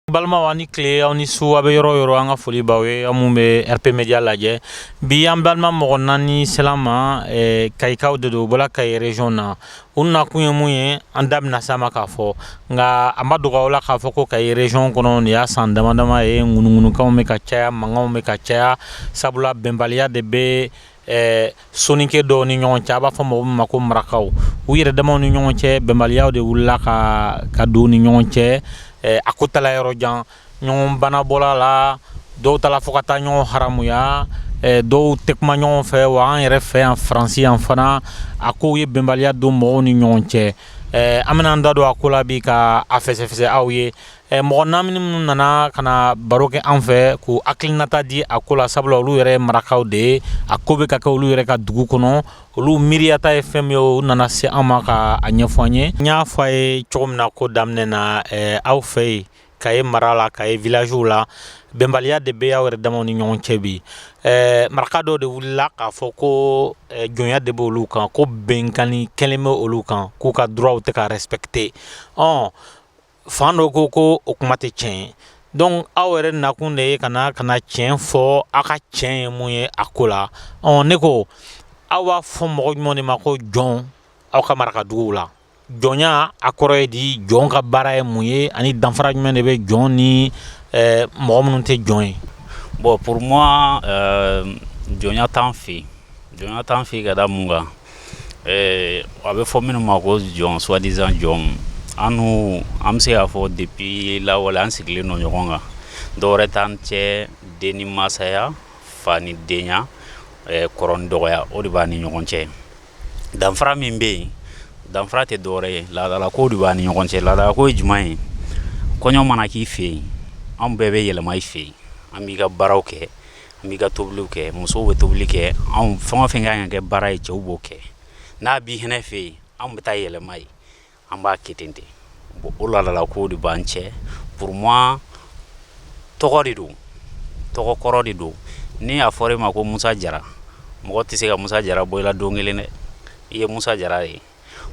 Balma wani kle awni su abe yoro anga foli bawe amumbe RP Media lajɛ bi an balma mɔgɔ naani selama kayikaw de do bɔla Kayi region na u nakun ye mun ye an da bɛna s'a ma k'a fɔ nka a ma dogo aw la k'a fɔ ko Kayi region kɔnɔ nin y'a san dama dama ye ŋunuŋunukanw bɛ ka caya mankanw bɛ ka caya sabula bɛnbaliya de bɛ soninke dɔw ni ɲɔgɔn cɛ a b'a fɔ mɔgɔ min ma ko marakaw u yɛrɛ damaw ni ɲɔgɔn cɛ bɛnbaliyaw de wulila ka don ni ɲɔgɔn cɛ a ko tala yɔrɔ jan ɲɔgɔn bana bɔla la dɔw tala fɔ ka taa ɲɔgɔn haramuya dɔw tɛ kuma ɲɔgɔn fɛ wa an yɛrɛ fɛ yan Faransi yan fana a kow ye bɛnbaliya don mɔgɔw ni ɲɔgɔn cɛ an bɛna an da don a ko la bi ka a fɛsɛfɛsɛ aw ye mɔgɔ naani minnu nana ka na baro kɛ an fɛ k'u hakilinata di a ko la sabula olu yɛrɛ ye marakaw de ye a ko bɛ ka kɛ olu yɛrɛ ka dugu kɔnɔ olu miiriyata ye fɛn min ye u nana se an ma ka a ɲɛfɔ an ye n y'a fɔ a ye cogo min na ko daminɛ na aw fɛ yen Kayi mara la Kayi villagew la bɛnbaliya de bɛ aw yɛrɛ damaw ni ɲɔgɔn cɛ bi maraka dɔw de wulila k'a fɔ ko jɔnya de bɛ olu kan ko bɛnkanni kɛlen bɛ olu kan k'u ka droitw tɛ ka respecter fan dɔ ko o kuma tɛ tiɲɛ ye donc aw yɛrɛ nakun de ye ka na tiɲɛ fɔ aw ka tiɲɛ ye mun ye a ko la ne ko aw b'a fɔ mɔgɔ jumɛn de ma ko jɔn aw ka marakaduguw la jɔnya a kɔrɔ ye di jɔn ka baara ye mun ye ani danfara jumɛn de bɛ jɔn ni mɔgɔ minnu tɛ jɔn ye. Bon, pour moi jɔnya t'an fɛ yen ka da mun kan a bɛ fɔ minnu ma ko jɔn soi-disant jɔn an bɛ se k'a fɔ depuis lawale an sigilen don ɲɔgɔn kan dɔwɛrɛ t'an cɛ den ni masaya fa ni denya kɔrɔ ni dɔgɔya o de b'a ni ɲɔgɔn cɛ danfara min bɛ yen danfara tɛ dɔwɛrɛ ye laadalakow de b'a ni ɲɔgɔn cɛ laadalako ye jumɛn ye kɔɲɔ mana k'i fɛ yen an bɛɛ bɛ yɛlɛma i fɛ yen an b'i ka baaraw kɛ an b'i ka tobiliw kɛ musow bɛ tobili kɛ anw fɛn o fɛn kan ka kɛ baara ye cɛw b'o kɛ n'a b'i hinɛ fɛ yen an bɛ taa yɛlɛma yen an b'a kɛ ten bon o laadalakow de b'an cɛ pour moi tɔgɔ de don tɔgɔ kɔrɔ de don ni a fɔra e ma ko Musa Jara mɔgɔ tɛ se ka Musa Jara bɔ i la don kelen dɛ i ye Musa Jara ye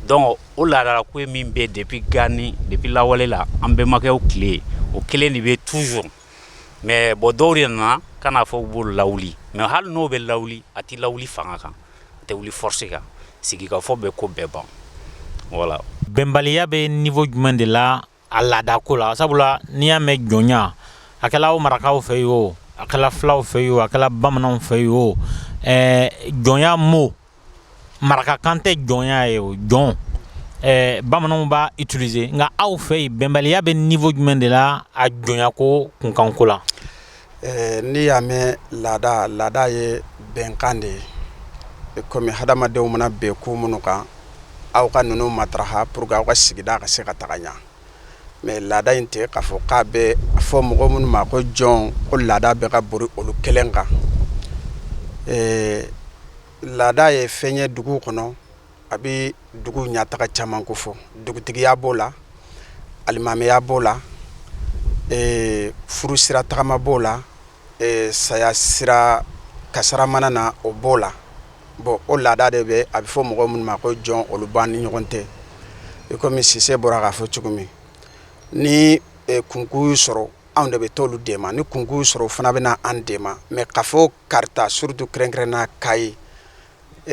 donc o laadalako ye min bɛ depuis Gani depuis lawale la an bɛnbakɛw tile o kelen de bɛ toujours mais bon dɔw de nana ka n'a fɔ u b'o lawuli mais hali n'o bɛ lawuli a tɛ lawuli fanga kan a tɛ wuli force kan sigikafɔ bɛ ko bɛɛ ban voilà. Bɛnbaliya bɛ niveau jumɛn de la a laadako la sabula n'i y'a mɛn jɔnya a kɛla aw marakaw fɛ yen o a kɛla filaw fɛ yen o a kɛla bamananw fɛ yen o jɔnya mot marakakan tɛ jɔnya ye o jɔn bamananw b'a utiliser nka aw fɛ yen bɛnbaliya bɛ niveau jumɛn de la a jɔnyako kunkanko la. N'i y'a mɛn laada ye bɛnkan de ye komi hadamadenw mana bɛn ko minnu kan aw ka ninnu matarafa pour que aw ka sigida ka se ka taga ɲa mais laada in tɛ k'a fɔ k'a bɛ fɔ mɔgɔ minnu ma ko jɔn ko laada bɛ ka bori olu kelen kan laada ye fɛn ye dugu kɔnɔ a bɛ dugu ɲɛtaga caman ko fɔ dugutigiya b'o la alimamiya b'o la furu sira tagama b'o la saya sira kasara mana na o b'o la bon o laada de bɛ a bɛ fɔ mɔgɔ minnu ma ko jɔn olu b'an ni ɲɔgɔn tɛ i komi Sise bɔra k'a fɔ cogo min ni kunko y'u sɔrɔ anw de bɛ t'olu dɛmɛ ni kunko y'u sɔrɔ o fana bɛ na an dɛmɛ mais k'a fɔ karita surtout kɛrɛnkɛrɛnnenya Kayi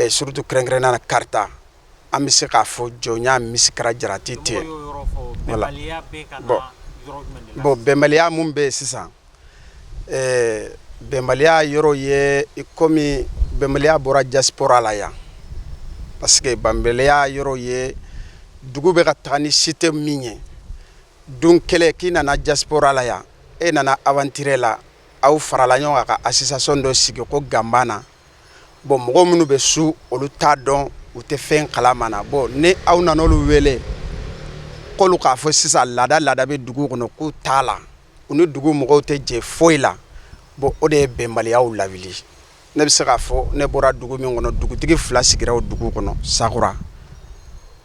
surtout kɛrɛnkɛrɛnnenya karita an bɛ se k'a fɔ jɔnya misikara jarati tɛ voilà bon bɛnbaliya mun bɛ yen sisan bɛnbaliya yɔrɔ ye komi bɛnbaliya bɔra diaspora la yan parce que bɛnbaliya yɔrɔ ye dugu bɛ ka taga ni cité min ye don kelen k'i nana diaspora la yan e nana aventure la aw farala ɲɔgɔn kan ka association dɔ sigi ko Ganbana bon mɔgɔ minnu bɛ su olu t'a dɔn u tɛ fɛn kalama na bon ni aw nana olu wele k'olu k'a fɔ sisan laada bɛ dugu kɔnɔ k'u t'a la u ni dugu mɔgɔw tɛ jɛ foyi la bon o de ye bɛnbaliyaw lawuli ne bɛ se k'a fɔ ne bɔra dugu min kɔnɔ dugutigi 2 sigira o dugu kɔnɔ Sakura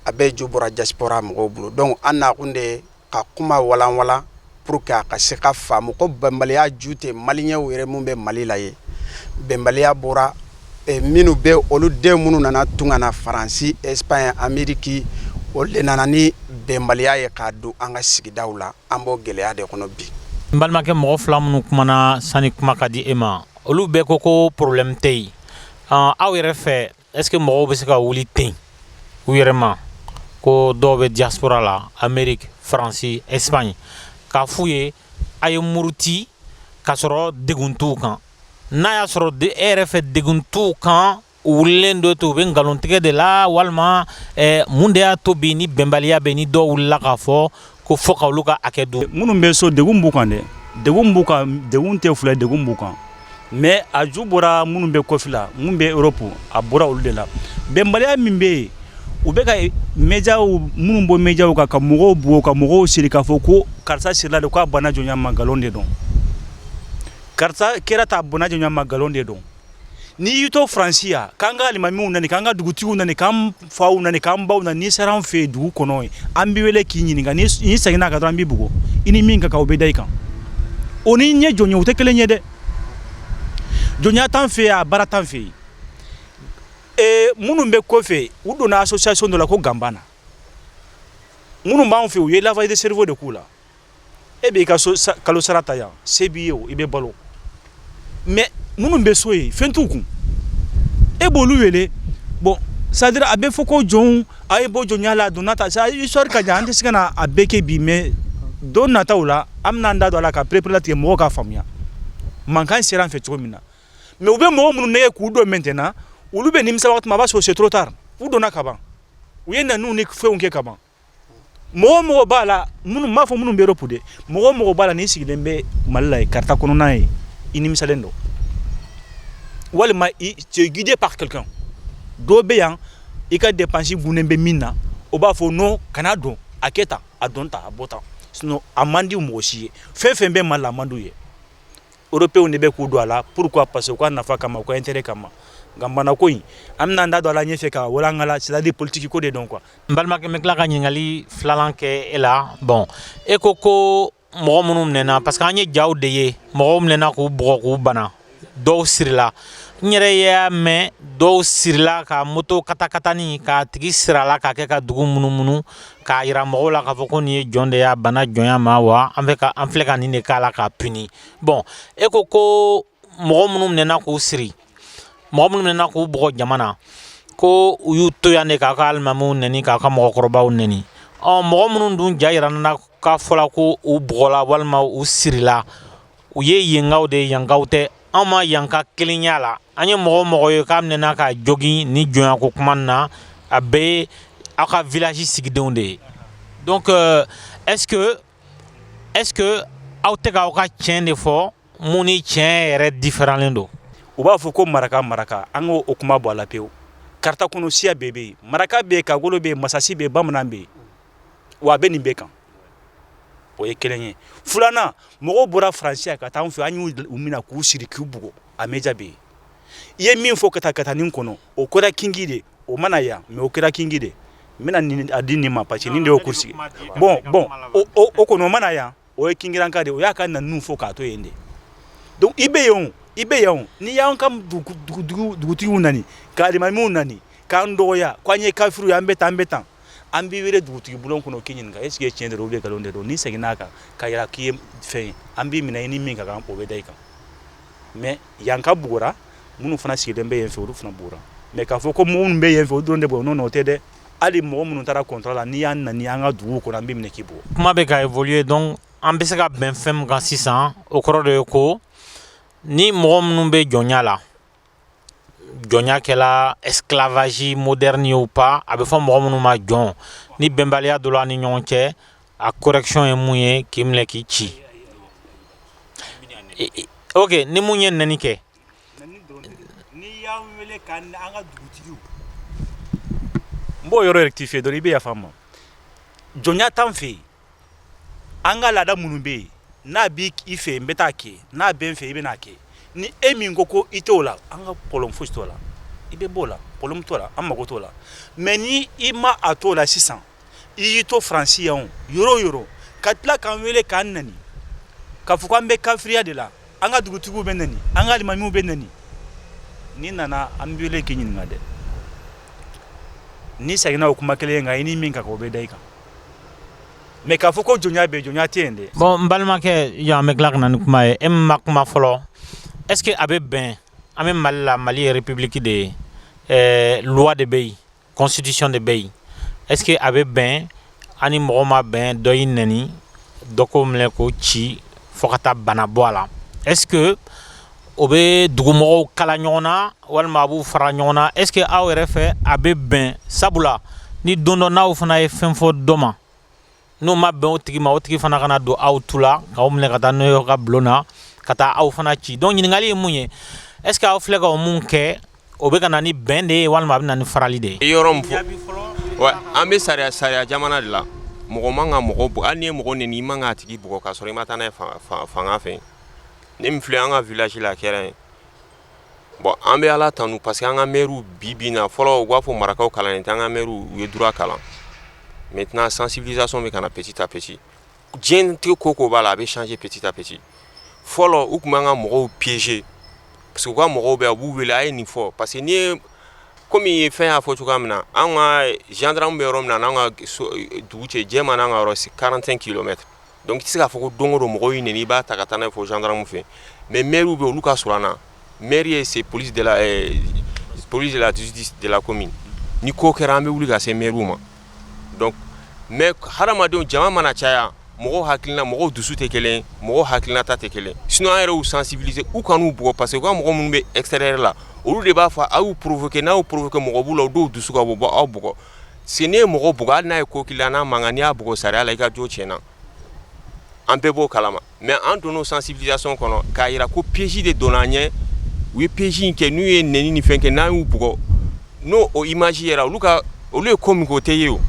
a bɛɛ jo bɔra diaspora mɔgɔw bolo donc an nakun de ye ka kuma walanwalan pour que a ka se ka faamu ko bɛnbaliya ju tɛ maliyɛnw yɛrɛ mun bɛ Mali la ye bɛnbaliya bɔra minnu bɛ olu den minnu nana tun ka na Faransi Espagne Amérique olu de nana ni bɛnbaliya ye k'a don an ka sigidaw la an b'o gɛlɛya de kɔnɔ bi. n balimakɛ mɔgɔ fila minnu kumana sani kuma ka di e ma olu bɛɛ ko problème tɛ yen aw yɛrɛ fɛ est ce que mɔgɔw bɛ se ka wuli ten u yɛrɛ ma ko dɔw bɛ diaspora la Amérique Faransi Espagne k'a f'u ye a ye muruti k'a sɔrɔ degun t'u kan n'a y'a sɔrɔ e yɛrɛ fɛ degun t'u kan u wulilen do to u bɛ nkalontigɛ de la walima mun de y'a to bi ni bɛnbaliya bɛ ni dɔw wulila k'a fɔ ko fo ka olu ka hakɛ don. minnu bɛ so degun b'u kan dɛ degun b'u kan degun tɛ fila degun b'u kan mais a ju bɔra minnu bɛ kɔfi la minnu bɛ Europe a bɔra olu de la bɛnbaliya min bɛ yen u bɛ ka médiaw minnu bɔ médiaw kan ka mɔgɔw bugɔ ka mɔgɔw siri k'a fɔ ko karisa sirila de k'a bana jɔnya ma nkalon de dɔn karisa kɛra ta bana jɔnya ma nkalon de dɔn ni y'i to Faransi ya k'an ka alimamiw nani k'an ka dugutigiw nani k'an faw nani k'an baw nani n'i sera an fɛ dugu kɔnɔ ye an b'i wele k'i ɲininka n'i seginna ka dɔrɔn an b'i bugɔ i ni min ka kan o bɛ da i kan o ni ɲɛ jɔnya o tɛ kelen ye dɛ jɔnya t'an fɛ yen a baara t'an fɛ yen minnu bɛ kɔfɛ u donna association dɔ la ko Ganbana minnu b'an fɛ u ye lavage de cerveau de k'u la e b'i ka kalo sara ta yan se b'i ye o i bɛ balo mais minnu bɛ so ye fɛn t'u kun e b'olu wele bon c'est à dire a bɛ fɔ ko jɔnw a ye bɔ jɔnya la donna ta c'est histoire ka jan an tɛ se ka na a bɛɛ kɛ bi mais don nataw la an bɛna an da don a la ka perepere latigɛ mɔgɔw k'a faamuya mankan sera an fɛ cogo min na mais u bɛ mɔgɔ minnu nɛgɛ k'u don maintenant olu bɛ nimisa waati min a b'a sɔrɔ c'est trop tard u donna ka ban u ye naniw ni fɛnw kɛ ka ban mɔgɔ mɔgɔ b'a la minnu m'a fɔ minnu bɛ Europe de mɔgɔ mɔgɔ b'a la n'i sigilen bɛ Mali la ye karita kɔnɔna ye i nimisalen don walima tu es guidé par quelqu'un dɔ bɛ yan i ka dépense gunnen bɛ min na o b'a fɔ non kana dɔn a kɛ tan a dɔn tan a bɔ tan sinon a man di mɔgɔ si ye fɛn fɛn bɛ Mali la a man d'u ye européens de bɛ k'u don a la pourquoi parce que u ka nafa kama u ka intérêt kama nka bana ko in an bɛna an da don a la ɲɛfɛ ka walankala c'est à dire politique ko de dɔn quoi. n balimakɛ n bɛ tila ka ɲininkali filanan kɛ e la bon e ko mɔgɔ minnu minɛna parce que an ye jaw de ye mɔgɔw minɛna k'u bugɔ k'u bana dɔw sirila n yɛrɛ y'a mɛn dɔw sirila ka moto katakatani k'a tigi sirala k'a kɛ ka dugu munumunu k'a yira mɔgɔw la k'a fɔ ko nin ye jɔn de y'a bana jɔnya ma wa an filɛ ka nin de k'a la k'a puni bon e ko mɔgɔ minnu minɛna k'u siri mɔgɔ minnu minɛna k'u bugɔ jama na ko u y'u to yan de k'a ka alimamiw neni k'a ka mɔgɔkɔrɔbaw neni mɔgɔ minnu dun ja yira na k'a fɔla ko u bugɔla walima u sirila u ye yenkaw de yankaw tɛ an ma yanka kelenya la an ye mɔgɔ ye k'a minɛna ka jogi ni jɔnyako kuma na a bɛɛ ye aw ka village sigidenw de ye donc est ce que aw tɛ k'aw ka tiɲɛ de fɔ mun ni tiɲɛ yɛrɛ différentlen don u b'a fɔ ko maraka an k'o kuma bɔ a la pewu karita kɔnɔ siya bɛɛ bɛ yen maraka bɛ yen kagolo bɛ yen masasi bɛ yen bamanan bɛ yen wa a bɛ nin bɛɛ kan o ye kelen ye filanan mɔgɔw bɔra Faransi ka taa an fɛ an y'u minɛ k'u siri k'u bugɔ a média bɛ yen i ye min fɔ ka taa nin kɔnɔ o kɛra kingi de o mana yan mais o kɛra kingi de n bɛna a di nin ma parce que nin de y'o kursigi bon o kɔnɔ o mana yan o ye kingiranka de o y'a ka naniw fɔ k'a to yen de donc i bɛ yen n'i y'an ka dugutigiw nani ka alimamiw nani k'an dɔgɔya k'an ye kafiriw ye an bɛ tan an b'i wele dugutigi bulon kɔnɔ k'i ɲininka est ce que tiɲɛ de don ou bien nkalon de don n'i seginn'a kan k'a yira k'i ye fɛn ye an b'i minɛ i ni min ka kan o bɛ da i kan mais yan ka bugɔra minnu fana sigilen bɛ yen fɛ olu fana bugɔra mais k'a fɔ ko minnu bɛ yen fɛ o dɔrɔn de bugɔ non o tɛ dɛ hali mɔgɔ minnu taara contrat la n'i y'an nani an ka duguw kɔnɔ an b'i minɛ k'i bugɔ. kuma bɛ ka évoluer donc an bɛ se ka bɛn fɛn min kan sisan o kɔrɔ de ye ko ni mɔgɔ minnu bɛ jɔnya la jɔnya kɛla esclavage moderne ye ou pas a bɛ fɔ mɔgɔ minnu ma jɔn ni bɛnbaliya dɔ la ni ɲɔgɔn cɛ a correction ye mun ye k'i minɛ k'i ci ok ni mun ye nɛni kɛ n'i y'an wele k'an ka dugutigiw n b'o yɔrɔ rectifier dɔrɔn i bɛ yafa n ma jɔnya t'an fɛ yen an ka laada minnu bɛ yen n'a b'i fɛ n bɛ taa kɛ n'a bɛ n fɛ i bɛ n'a kɛ ni e min ko i t'o la an ka problème fosi t'o la i bɛ b'o la problème t'o la an mago t'o la mais ni i ma a t'o la sisan i y'i to Faransi yan yɔrɔ o yɔrɔ ka tila k'an wele k'an nani k'a fɔ k'an bɛ kafiriya de la an ka dugutigiw bɛ nani an ka alimamiw bɛ nani n'i nana an bɛ wele k'i ɲininka dɛ n'i seginna o kuma kelen kan i ni min ka kan o bɛ da i kan mais k'a fɔ ko jɔnya bɛ jɔnya tɛ yen dɛ. Bon n balimakɛ yan an bɛ tila ka na ni kuma ye e min ma kuma fɔlɔ est ce que a bɛ bɛn an bɛ Mali la Mali ye république de ye loi de bɛ yen constitution de bɛ yen est ce que a bɛ bɛn ani mɔgɔ ma bɛn dɔ y'i nɛni dɔ ko minɛ k'o ci fo ka taa bana bɔ a la est ce que o bɛ dugumɔgɔw kala ɲɔgɔn na walima a b'u fara ɲɔgɔn na est ce que aw yɛrɛ fɛ a bɛ bɛn sabula ni don dɔ n'aw fana ye fɛn fɔ dɔ ma n'o ma bɛn o tigi ma o tigi fana kana don aw tu la k'aw minɛ ka taa n'o ye ka bulon na ka taa aw fana ci donc ɲininkali ye mun ye est ce que aw filɛ ka o mun kɛ o bɛ ka na ni bɛn de ye walima a bɛ na ni farali de ye. yɔrɔ min fɔ ouais an bɛ sariya jamana de la mɔgɔ man ka mɔgɔ bugɔ hali ni ye mɔgɔ nɛni i man k'a tigi bugɔ k'a sɔrɔ i ma taa n'a ye fanga fɛ ne min filɛ an ka village la a kɛra yen bon an bɛ ala tanu parce que an ka maires bi na fɔlɔ u b'a fɔ marakaw kalannen tɛ an ka maires u ye droit kalan maintenant sensibilisation bɛ ka na petit à petit diɲɛnatigɛ ko ko b'a la a bɛ changer petit à petit fɔlɔ u tun b'an ka mɔgɔw piéger parce que u ka mɔgɔw bɛ yen u b'u wele a ye nin fɔ parce que ni ye komi fɛn y'a fɔ cogoya min na an ka gendarme bɛ yɔrɔ min na n'an ka dugu cɛ jɛma n'an ka yɔrɔ c'est 45 km donc i tɛ se k'a fɔ ko don o don mɔgɔw y'i nɛni i b'a ta ka taa n'a ye fɔ gendarme fɛ mais maires bɛ olu ka sɔrɔ an na maire ye c'est police de la justice de la commune ni ko kɛra an bɛ wuli ka se maires ma donc mais hadamadenw jama mana caya mɔgɔw hakilina mɔgɔw dusu tɛ kelen mɔgɔw hakilinata tɛ kelen sinon an yɛrɛ y'u sensibiliser u kan'u bugɔ parce que u ka mɔgɔ minnu bɛ extérieur la olu de b'a fɔ aw y'u provoquer n'aw provoquer mɔgɔ b'u la o dɔw dusu ka bɔ aw bugɔ parce que n'i ye mɔgɔ bugɔ hali n'a ye ko k'i la n'a mankan n'i y'a bugɔ sariya la i ka jo tiɲɛna an bɛɛ b'o kalama mais an donn'o sensibilisation kɔnɔ k'a yira ko piège de donna an ɲɛ u ye piège in kɛ n'u ye nɛni ni fɛn kɛ n'an y'u bugɔ n'o o image yɛrɛ olu ye ko min kɛ o tɛ ye o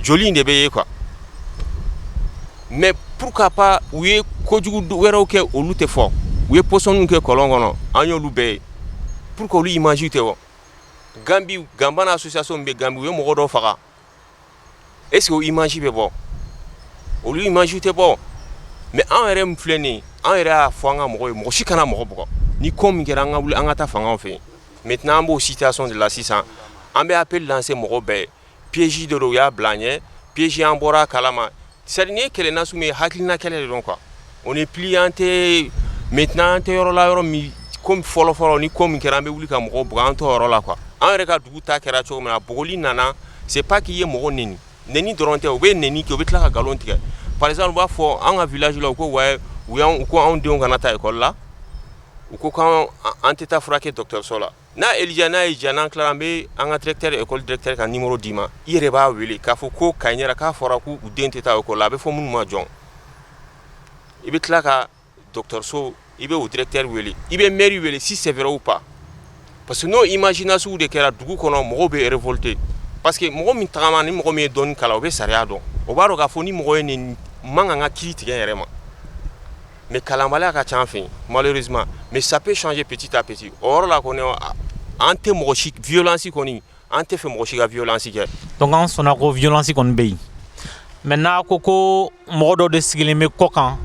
joli in de bɛ ye quoi mais pourquoi pas u ye kojugu wɛrɛw kɛ olu tɛ fɔ u ye pɔsɔniw kɛ kɔlɔn kɔnɔ an y'olu bɛɛ ye pourquoi olu image tɛ fɔ Ganbana association bɛ Gambi u ye mɔgɔ dɔ faga est ce que o image bɛ bɔ olu image tɛ bɔ mais an yɛrɛ min filɛ nin ye an yɛrɛ y'a fɔ an ka mɔgɔ ye mɔgɔ si kana mɔgɔ bugɔ ni ko min kɛra an ka wuli an ka taa fangaw fɛ maintenant an b'o situation de la sisan an bɛ appel lancer mɔgɔ bɛɛ ye piège de do u y'a bila an ɲɛ piège an bɔra a kalama c'est à dire ni ye kɛlɛ nasugu min ye hakilina kɛlɛ de don quoi on est plié an tɛ maintenant an tɛ yɔrɔ la yɔrɔ min comme fɔlɔ ni ko min kɛra an bɛ wuli ka mɔgɔ bugɔ an t'o yɔrɔ la quoi an yɛrɛ ka dugu ta kɛra cogo min na bugɔli nana c'est pas qu'il ye mɔgɔ nɛni dɔrɔn tɛ u bɛ nɛni kɛ u bɛ tila ka nkalon tigɛ par exemple u b'a fɔ an ka village la u ko ouais u ko anw denw kana taa école la u ko k'an tɛ taa furakɛ dɔgɔtɔrɔso la n'a Elija n'a ye diya n'an tilara an bɛ an ka directeur école directeur ka numéro d'i ma i yɛrɛ b'a wele k'a fɔ ko Kayi ɲɛna k'a fɔra k'u den tɛ taa école la a bɛ fɔ minnu ma jɔn i bɛ tila ka dɔgɔtɔrɔso i bɛ o directeur wele i bɛ maire wele si c'est vrai ou pas parce que n'o imagination de kɛra dugu kɔnɔ mɔgɔw bɛ révolter parce que mɔgɔ min tagama ni mɔgɔ min ye dɔɔni kalan o bɛ sariya dɔn o b'a dɔn k'a fɔ ni mɔgɔ ye nin man kan ka kiiri tigɛ yɛrɛ ma mais kalanbaliya ka ca an fɛ malheureusement mais ça peut changer petit à petit o yɔrɔ la kɔni an tɛ mɔgɔ si violence kɔni an tɛ fɛ mɔgɔ si ka violence kɛ donc an sɔnna ko violence kɔni bɛ yen maintenant ko mɔgɔ dɔ de sigilen bɛ kɔ kan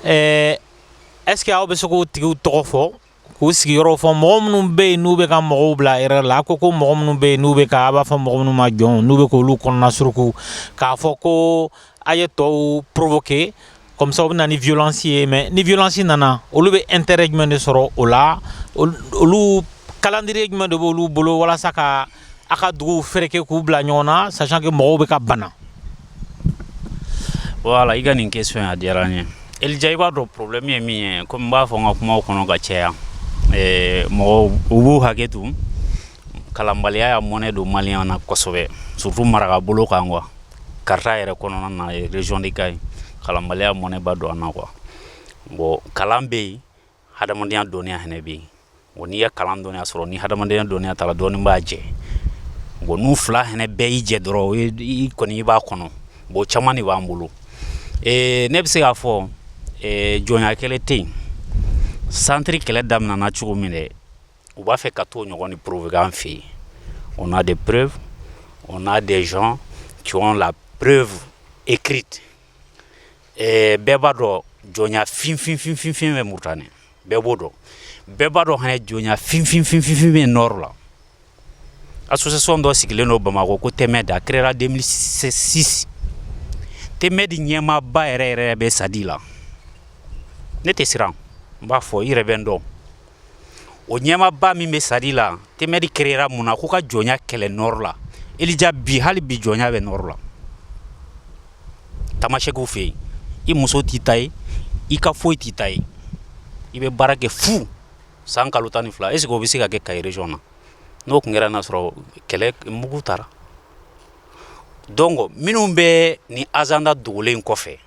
est ce que aw bɛ se k'o tigiw tɔgɔ fɔ k'u sigiyɔrɔ fɔ mɔgɔ minnu bɛ yen n'u bɛ ka mɔgɔw bila erreur la ko mɔgɔ minnu bɛ yen n'u bɛ ka a b'a fɔ mɔgɔ minnu ma jɔn n'u bɛ k'olu kɔnɔna suruku k'a fɔ ko a ye tɔw provoquer comme ça o bɛ na ni violence ye mais ni violence nana olu bɛ intérêt jumɛn de sɔrɔ o la olu calendrier jumɛn de b'olu bolo walasa ka a ka dugu fɛrɛkɛ k'u bila ɲɔgɔn na sachant que mɔgɔw bɛ ka bana. Voilà i ka nin question a diyara n ye Elija i b'a dɔn problème ye min ye comme n b'a fɔ n ka kumaw kɔnɔ ka caya mɔgɔw u b'u hakɛ to kalanbaliya y'a mɔnɛ don maliyɛn na kosɛbɛ surtout maraka bolo kan quoi karita yɛrɛ kɔnɔna na région de Kayi kalanbaliya mɔnɛ ba don an na quoi bon kalan bɛ yen hadamadenya dɔnniya fɛnɛ bɛ yen bon n'i ye kalan dɔnniya sɔrɔ ni hadamadenya dɔnniya tara dɔɔni b'a jɛ bon n'u fila fɛnɛ bɛɛ y'i jɛ dɔrɔn i kɔni i b'a kɔnɔ bon caman de b'an bolo ne bɛ se k'a fɔ jɔnya kɛlɛ tɛ yen centre kɛlɛ daminɛna cogo min dɛ u b'a fɛ ka t'o ɲɔgɔn de provoquer an fɛ yen on a des preuves on a des gens qui ont la preuve écrite bɛɛ b'a dɔn jɔnya finfin bɛ Mauritanie bɛɛ b'o dɔn bɛɛ b'a dɔn fana jɔnya finfin bɛ nord la association dɔ sigilen don Bamako ko Tɛmɛda créera 2006 tɛmɛ di ɲɛmaaba yɛrɛ bɛ sadi la ne tɛ siran n b'a fɔ i yɛrɛ bɛ n dɔn o ɲɛmaaba min bɛ sadi la tɛmɛ di créera mun na ko ka jɔnya kɛlɛ nord la Elija bi hali bi jɔnya bɛ nord la tamasɛkiw fɛ yen i muso t'i ta ye i ka foyi t'i ta ye i bɛ baara kɛ fu san kalo 12 est ce que o bɛ se ka kɛ Kayi région na n'o tun kɛra n'a sɔrɔ kɛlɛ mugu taara donc minnu bɛ ni agenda dogolen kɔfɛ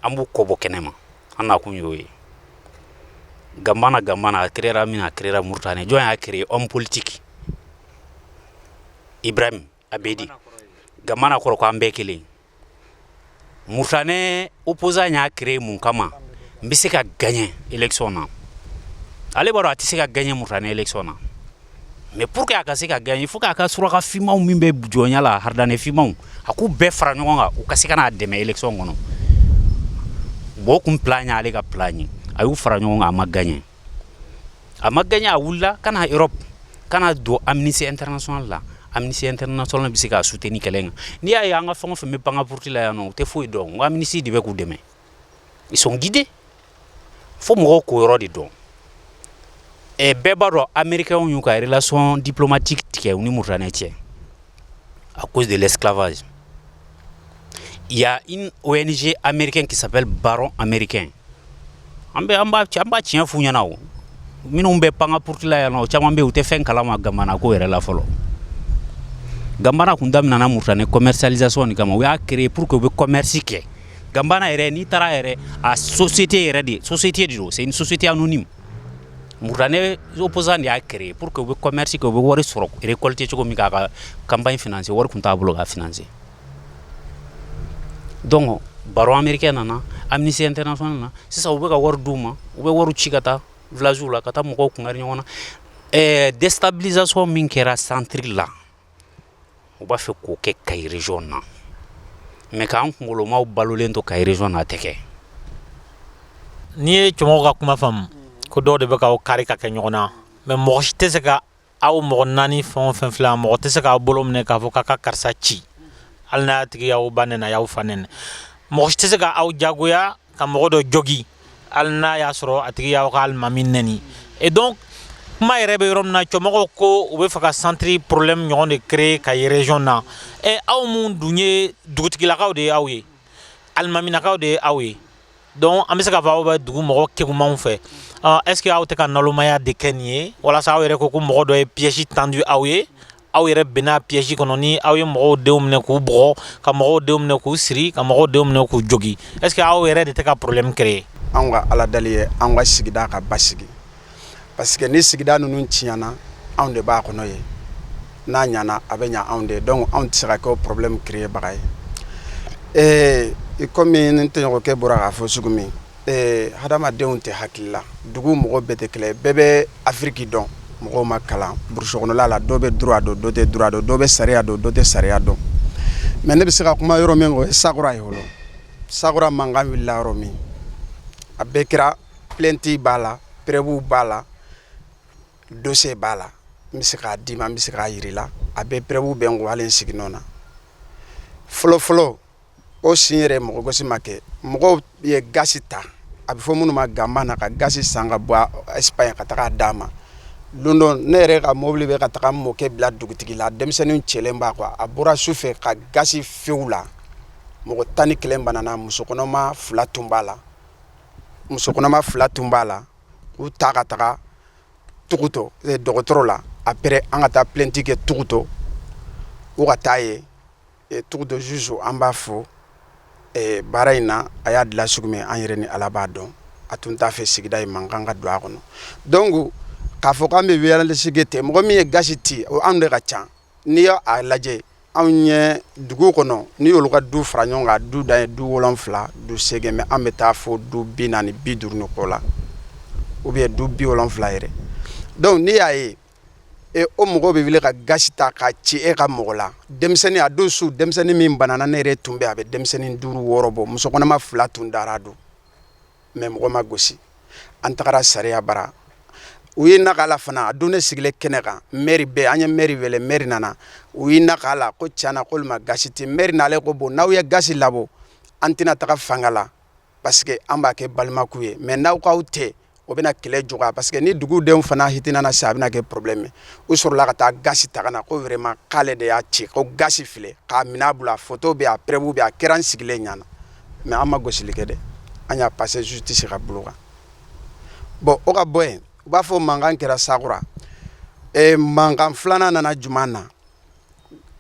an b'u kɔbɔ kɛnɛma an nakun y'o ye Gambana a créera min a créera Mauritanie jɔn y'a créé homme politique Ibrahim Abedi Gambana kɔrɔ ko an bɛɛ kelen Mauritanie opposant y'a créé mun kama n bɛ se ka gagner élection na ale b'a dɔn a tɛ se ka gagner Mauritanie élection na mais pour que a ka se ka gagner il faut k'a ka suraka fimaw min bɛ jɔnya la hardane fimaw a k'u bɛɛ fara ɲɔgɔn kan u ka se ka n'a dɛmɛ élection kɔnɔ bon o kun plan y'ale ka plan ye a y'u fara ɲɔgɔn kan a ma gagner a wulila ka na Europe ka na don Amnesty International la Amnesty International bɛ se k'a soutenir kɛlɛ kan n'i y'a ye an ka fɛn o fɛn bɛ pan ka porte la yan nɔ u tɛ foyi dɔn nko Amnesty de bɛ k'u dɛmɛ ils sont guidés fo mɔgɔw k'o yɔrɔ de dɔn bɛɛ b'a dɔn américains y'u ka relation diplomatique tigɛ u ni Mauritanie cɛ à cause de l'esclavage. Il y a une ONG américaine qui s'appelle Baron Américain. An b'a tiɲɛ f'u ɲɛna o minnu bɛ pan ka porte la yan nɔ caman bɛ yen u tɛ fɛn kalama Gambana ko yɛrɛ la fɔlɔ. Gambana kun daminɛna Mauritanie commercialisation de kama u y'a créé pour que u bɛ commerce kɛ. Gambana yɛrɛ n'i taara yɛrɛ a société yɛrɛ de société de don c'est une société anonyme. Mauritanie opposant de y'a créé pour que u bɛ commerce kɛ u bɛ wari sɔrɔ récolter cogo min k'a ka campagne financer wari kun t'a bolo k'a financer. Donc Baron Américain nana Amnesty International nana sisan u bɛ ka wari d'u ma u bɛ wari ci ka taa village la ka taa mɔgɔw kungari ɲɔgɔn na déstabilisation min kɛra centre la u b'a fɛ k'o kɛ Kayi région na mais k'an kunkolomaw balolen to Kayi région na a tɛ kɛ. N'i ye cɔmɔgɔw ka kuma faamu ko dɔw de bɛ k'aw kari ka kɛ ɲɔgɔn na mais mɔgɔ si tɛ se ka aw mɔgɔ naani fɛn o fɛn filɛ mɔgɔ tɛ se k'aw bolo minɛ k'a fɔ k'a ka karisa ci hali n'a tigi y'aw ba nɛnɛ y'aw fa nɛnɛ mɔgɔ si tɛ se ka aw jagoya ka mɔgɔ dɔ jogi hali n'a y'a sɔrɔ a tigi y'aw ka alimami nɛni et donc kuma yɛrɛ bɛ yɔrɔ min na cɔmɔgɔw ko u bɛ fɛ ka centre problème ɲɔgɔn de créer Kayi région na aw mun dun ye dugutigilakaw de ye aw ye alimaminakaw de ye aw ye donc an bɛ se k'a fɔ aw bɛ dugu mɔgɔ kegumanw fɛ est ce que aw tɛ ka nalomaya de kɛ nin ye walasa aw yɛrɛ ko mɔgɔ dɔ ye piège tendu aw ye aw yɛrɛ bɛnna piège kɔnɔ ni aw ye mɔgɔw denw minɛ k'u bugɔ ka mɔgɔw denw minɛ k'u siri ka mɔgɔw denw minɛ k'u jogi est ce que aw yɛrɛ de tɛ ka problème créer. An ka ala dali ye an ka sigida ka basigi parce que ni sigida ninnu tiɲɛna anw de b'a kɔnɔ ye n'a ɲɛna a bɛ ɲɛ anw de donc anw tɛ se ka kɛ problème créer baga ye comme n tɔɲɔgɔnkɛ bɔra k'a fɔ sugu min hadamadenw tɛ hakili la dugu mɔgɔ bɛɛ tɛ kelen bɛɛ bɛ Afrique dɔn mɔgɔw ma kalan burusi kɔnɔla la dɔw bɛ droit dɔn dɔw tɛ droit dɔn dɔw bɛ sariya dɔn dɔw tɛ sariya dɔn mais ne bɛ se ka kuma yɔrɔ min o ye Sakura ye fɔlɔ Sakura mankan wulila yɔrɔ min a bɛɛ kɛra plainte b'a la preuve b'a la dossier b'a la n bɛ se k'a d'i ma n bɛ se k'a yir'i la a bɛɛ preuve bɛ n kun hali n sigiɲɔgɔn na fɔlɔ o sin yɛrɛ mɔgɔ gosi ma kɛ mɔgɔw ye gasi ta a bɛ fɔ minnu ma Gambana ka gasi san ka bɔ Espagne ka taga d'a ma don dɔ ne yɛrɛ ka mobili bɛ ka taga mɔkɛ bila dugutigi la denmisɛnninw cɛlen b'a quoi a bɔra su fɛ ka gasi fewu la mɔgɔ 11 banana musokɔnɔma 2 tun b'a la musokɔnɔma 2 tun b'a la k'u ta ka taga Tuguto dɔgɔtɔrɔ la après an ka taa plainte kɛ Tuguto u ka taa ye Tuguto juge an b'a fɔ baara in na a y'a dilan sugu min an yɛrɛ ni Ala b'a dɔn a tun t'a fɛ sigida in mankan ka don a kɔnɔ donc k'a fɔ k'an bɛ violence kɛ ten mɔgɔ min ye gasi ci o anw de ka ca n'i y'a lajɛ anw ɲɛ dugu kɔnɔ n'i y'olu ka du fara ɲɔgɔn kan du dan ye du 7 du 8 mais an bɛ taa fɔ du 40 50 ni kɔ la ou bien du 70 yɛrɛ donc n'i y'a ye o mɔgɔ bɛ wele ka gasi ta ka ci e ka mɔgɔ la denmisɛnnin a don su denmisɛnnin min banana ne yɛrɛ tun bɛ a bɛ denmisɛnnin 5 6 bɔ musokɔnɔma 2 tun dara don mais mɔgɔ ma gosi an tagara sariya bara u ye na k'a la fana a don ne sigilen kɛnɛ kan maire bɛɛ an ye maire wele maire nana u ye na k'a la ko tiɲɛna k'olu ma gasi tɛ maire n'ale ko bon n'aw ye gasi labɔ an tɛna taga fanga la parce que an b'a kɛ balimaku ye mais n'aw k'aw tɛ o bɛna kɛlɛ juguya parce que ni dugudenw fana hitinana sa a bɛna kɛ problème u sɔrɔla ka taa gasi ta ka na ko vraiment k'ale de y'a ci ko gasi filɛ k'a minɛ a bolo a photo bɛ yen a preuve bɛ yen a kɛra an sigilen ɲɛna mais an ma gosili kɛ dɛ an y'a passé justice ka bolo kan bon o ka bɔ yen u b'a fɔ mankan kɛra Sakura mankan filanan nana juma na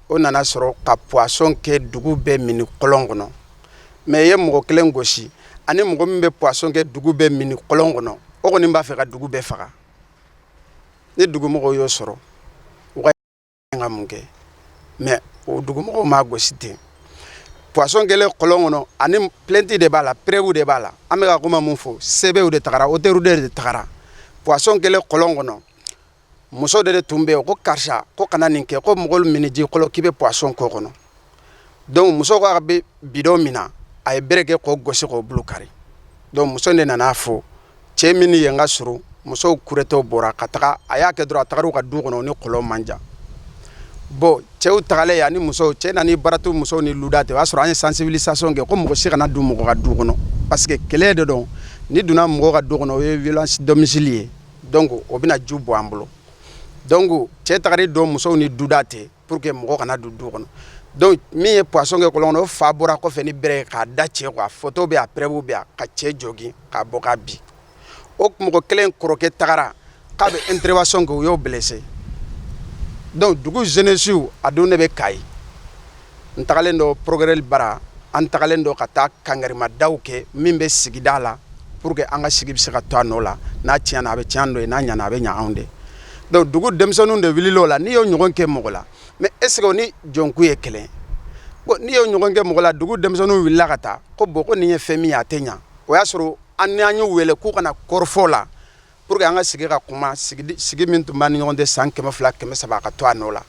o nana sɔrɔ ka poisson kɛ dugu bɛɛ mini kɔlɔn kɔnɔ mais ye mɔgɔ kelen gosi ani mɔgɔ min bɛ poisson kɛ dugu bɛɛ mini kɔlɔn kɔnɔ o kɔni b'a fɛ ka dugu bɛɛ faga ni dugumɔgɔw y'o sɔrɔ u ka mun kɛ mais o dugumɔgɔw m'a gosi ten poisson kɛlen kɔlɔn kɔnɔ ani plainte de b'a la preuve de b'a la an bɛ ka kuma mun fɔ sɛbɛnw de tagara auteur de tagara poisson kɛlen kɔlɔn kɔnɔ muso de tun bɛ yen ko karisa ko kana nin kɛ ko mɔgɔw mini ji kɔlɔ k'i bɛ poisson kɔ kɔnɔ donc muso ko a bɛ bidon min na a ye bere kɛ k'o gosi k'o bulu kari donc muso de nana fɔ cɛ min ye n ka surun musow kuretɛw bɔra ka taga a y'a kɛ dɔrɔn a tagar'u ka du kɔnɔ ni kɔlɔn man jan bon cɛw tagalen ani musow cɛ nani baratu musow ni luda tɛ o y'a sɔrɔ an ye sensibilisation kɛ ko mɔgɔ si kana don mɔgɔ ka du kɔnɔ parce que kɛlɛ de don ni donna mɔgɔ ka du kɔnɔ o ye violence domicile ye donc o bɛna ju bɔ an bolo donc cɛ tagari don musow ni duda tɛ pour que mɔgɔ kana don du kɔnɔ donc min ye poisson kɛ kɔlɔn kɔnɔ o fa bɔra kɔfɛ ni bɛrɛ k'a da cɛ quoi photo bɛ a preuve bɛ a ka cɛ jogin k'a bɔ k'a bin o mɔgɔ kelen kɔrɔkɛ tagara k'a bɛ intervention kɛ u y'o blessé donc dugu jeunesse a don ne bɛ Kayi n tagalen dɔ progrès bara an tagalen dɔ ka taa kangarimadaw kɛ min bɛ sigida la pour que an ka sigi bɛ se ka to a nɔ la n'a tiɲɛna a bɛ tiɲɛ an dɔ ye n'a ɲɛna a bɛ ɲɛ anw de donc dugu denmisɛnninw de wulila o la n'i y'o ɲɔgɔn kɛ mɔgɔ la mais est ce que o ni jɔnku ye kelen bon n'i y'o ɲɔgɔn kɛ mɔgɔ la dugu denmisɛnninw wulila ka taa ko bon ko nin ye fɛn min ye a tɛ ɲɛ o y'a sɔrɔ an y'u wele k'u kana kɔrɔfɔ la pour que an ka sigi ka kuma sigi min tun b'a ni ɲɔgɔn tɛ san 200 300 ka to a nɔ la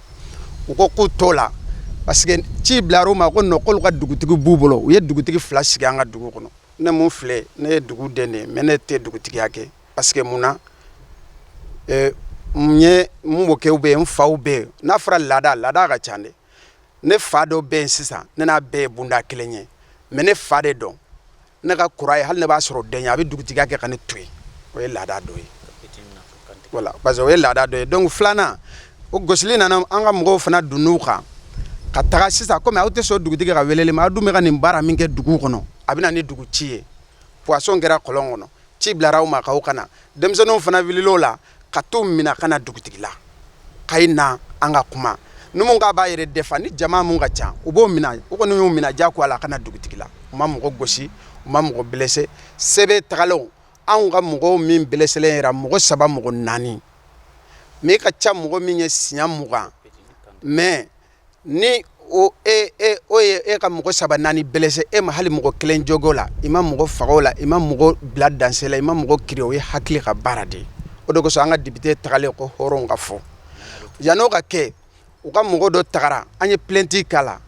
u ko k'u t'o la parce que ci bilar'u ma ko non k'olu ka dugutigi b'u bolo u ye dugutigi 2 sigi an ka dugu kɔnɔ ne mun filɛ ne ye dugu den de ye mais ne tɛ dugutigiya kɛ parce que mun na mun b'o kɛ u bɛ yen n faw bɛ yen n'a fɔra laada ka ca dɛ ne fa dɔ bɛ yen sisan ne n'a bɛɛ ye bunda kelen ye mais ne fa de dɔn ne ka kura ye hali ne b'a sɔrɔ den ye a bɛ dugutigiya kɛ ka ne to yen o ye laada dɔ ye voilà parce que o ye laada dɔ ye donc filanan o gosili nana an ka mɔgɔw fana donn'u kan ka taga sisan komi aw tɛ sɔn dugutigi ka weleli ma aw dun bɛ ka nin baara min kɛ dugu kɔnɔ a bɛ na ni dugu ci ye poisson kɛra kɔlɔn kɔnɔ ci bilara aw ma k'aw kana denmisɛnninw fana wulila o la ka t'u minɛ ka na dugutigi la k'a na an ka kuma ni mun k'a b'a yɛrɛ dɛfa ni jama mun ka ca u b'o minɛ u kɔni y'u minɛ diyagoya la ka na dugutigi la u ma mɔgɔ gosi u ma mɔgɔ blessé sebe tagalenw anw ka mɔgɔw min blesselen yɛrɛ mɔgɔ 3 mɔgɔ 4 mais ka ca mɔgɔ min ye siɲɛ 20 mais ni o ye ka mɔgɔ 3 4 blessé e ma hali mɔgɔ 1 jogo la i ma mɔgɔ faga o la i ma mɔgɔ bila danse la i ma mɔgɔ kiri o ye hakili ka baara de o de kosɔn an ka député tagalen ko hɔrɔnw ka fɔ yan'o ka kɛ u ka mɔgɔ dɔ tagara an ye plainte k'a la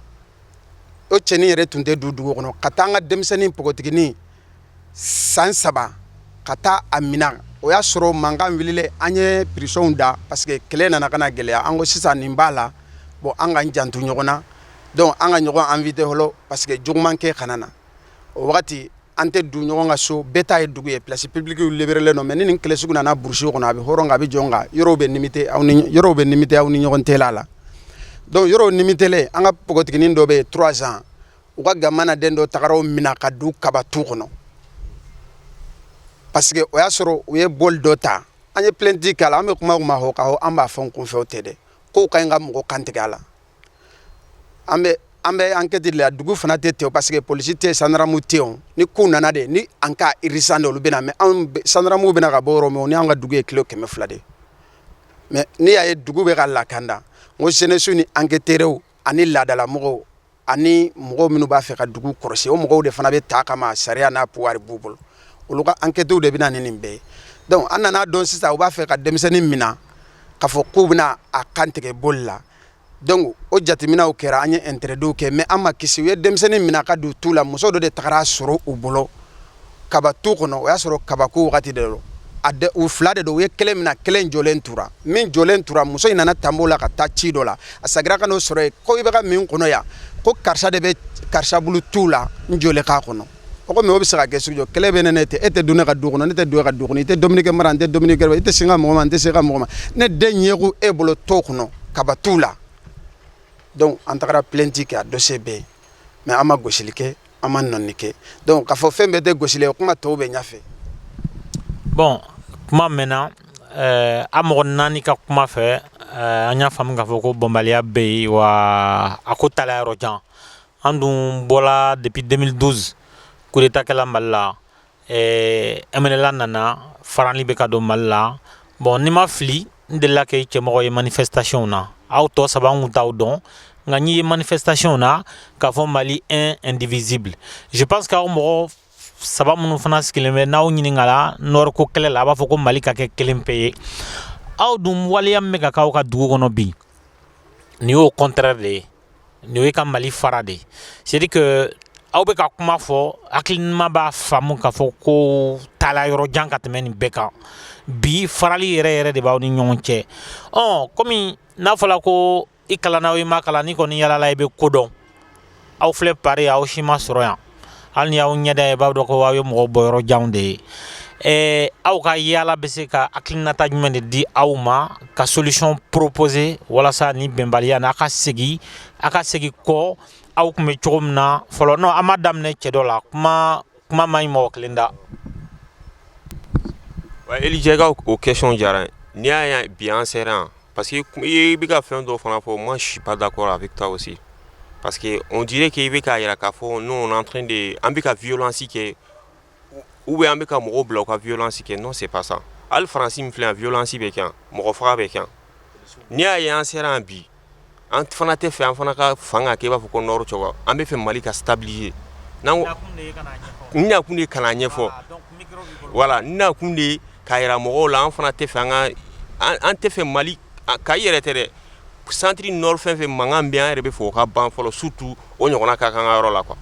o cɛnin yɛrɛ tun tɛ dugu kɔnɔ ka taa an ka denmisɛnnin npogotiginin san 3 ka taa a minɛ o y'a sɔrɔ mankan wililen an ye prison da parce que kɛlɛ nana ka na gɛlɛya an ko sisan nin b'a la bon an ka janto ɲɔgɔn na donc an ka ɲɔgɔn invité fɔlɔ parce que juguman kɛ kana na o wagati an tɛ du ɲɔgɔn ka so bɛɛ ta ye dugu ye place publique libéré non mais ni nin kɛlɛ sugu nana burusi kɔnɔ a bɛ hɔrɔn a bɛ jɔn kan yɔrɔw bɛ limité aw ni ɲɔgɔn tɛla la donc yɔrɔw limitelen an ka npogotiginin dɔ bɛ yen 3 ans u ka gamana den dɔ tagara o minɛ ka du kabatu kɔnɔ parce que o y'a sɔrɔ u ye bɔli dɔ ta an ye plainte k'a la an bɛ kuma ma hɔ ka hɔ an b'a fɔ n kun fɛ o tɛ dɛ k'o ka ɲi ka mɔgɔ kantigɛ a la an bɛ enquête de la dugu fana tɛ ten parce que polisi tɛ sandarmu tɛ yen ni ko nana de ni an ka urgence de olu bɛ na mais anw sandarmu bɛ na ka bɔ yɔrɔ min o ni an ka dugu ye kilo 200 de mais n'i y'a ye dugu bɛ ka lakanda n ko jeunesse ni enquêteurs ani laadalamɔgɔw ani mɔgɔw minnu b'a fɛ ka dugu kɔlɔsi o mɔgɔw de fana bɛ ta kama sariya n'a pouvoir b'u bolo olu ka enquêtew de bɛ na ni nin bɛɛ ye donc an nana dɔn sisan u b'a fɛ ka denmisɛnnin minɛ k'a fɔ k'u bɛna a kantigɛ boli la donc o jateminɛw kɛra an ye intérêtw kɛ mais an ma kisi u ye denmisɛnnin minɛ ka don tu la muso dɔ de tagara sɔrɔ u bolo kaba tu kɔnɔ o y'a sɔrɔ kabako wagati de don u 2 de don u ye kelen minɛ kelen jɔlen tura min jɔlen tura muso in nana tanbo la ka taa ci dɔ la a sagira ka n'o sɔrɔ yen ko i bɛ ka min kɔnɔ yan ko karisa de bɛ karisa bulu tu la n jɔlen k'a kɔnɔ o ko mais o bɛ se ka kɛ sugu jɔ kɛlɛ bɛ ne tɛ e tɛ don ne ka du kɔnɔ ne tɛ don e ka du kɔnɔ i tɛ dumuni kɛ mara n tɛ dumuni kɛ i tɛ sin ka mɔgɔ ma n tɛ se ka mɔgɔ ma ne den ɲɛko e bolo to kɔnɔ kaba tu la donc an tagara plainte kɛ a dossier bɛ yen mais an ma gosili kɛ an ma nɔni kɛ donc k'a fɔ fɛn bɛɛ tɛ gosili ye kuma tɔw bɛ ɲɛfɛ. Bon kuma mɛnna a mɔgɔ naani ka kuma fɛ an y'a faamu k'a fɔ ko bɔnbaliya bɛ yen wa a ko taala yɔrɔ jan an dun bɔla depuis 2012 coup d'état kɛla Mali la MNLA nana farali bɛ ka don Mali la bon ni ma fili n delila kɛ cɛmɔgɔ ye manifestation na aw tɔ saba an kun t'aw dɔn nka n'i ye manifestation na k'a fɔ Mali indivisible je pense que aw mɔgɔ saba minnu fana sigilen bɛ n'aw ɲininkala Nord ko kɛlɛ la a b'a fɔ ko Mali ka kɛ kelen pe ye aw dun waleya min bɛ ka k'aw ka dugu kɔnɔ bi nin y'o contraire de ye nin y'o ka Mali fara de ye c'est à dire que aw bɛ ka kuma fɔ hakilinima b'a faamu k'a fɔ ko taala yɔrɔ jan ka tɛmɛ nin bɛɛ kan bi farali yɛrɛ yɛrɛ de b'aw ni ɲɔgɔn cɛ komi n'a fɔla ko i kalanna o i ma kalan ni kɔni yalala i bɛ ko dɔn aw filɛ Paris aw si ma sɔrɔ yan hali ni aw ɲɛda ye b'a dɔn ko aw ye mɔgɔ bɔ yɔrɔ janw de ye aw ka yala bɛ se ka hakilinata jumɛn de di aw ma ka solution proposer walasa ni bɛnbaliya n'a ka segin kɔ aw kun bɛ cogo min na fɔlɔ non an ma daminɛ cɛ dɔ la kuma ma ɲi mɔgɔ kelen da. Eli Jega o question diyara n ye n'i y'a ye bi an sera yan parce que i bɛ ka fɛn dɔ fana fɔ moi je suis pas d'accord avec toi aussi parce que on dirait que i bɛ k'a yira k'a fɔ nous on est en train de an bɛ ka violence kɛ ou bien an bɛ ka mɔgɔw bila u ka violence kɛ non c'est pas ça hali Faransi min filɛ yan violence bɛ kɛ yan mɔgɔ faga bɛ kɛ yan n'i y'a ye an sera yan bi an fana tɛ fɛ an fana ka fanga kɛ i b'a fɔ ko Nord cogo an bɛ fɛ Mali ka stabiliser n nakun de ye ka n'a ɲɛfɔ voilà n nakun de ye k'a yira mɔgɔw la an fana tɛ fɛ an tɛ fɛ Mali ka yɛrɛ tɛ dɛ centre Nord fɛn fɛn mankan bɛ an yɛrɛ bɛ fɔ o ka ban fɔlɔ surtout o ɲɔgɔnna ka kan ka yɔrɔ la quoi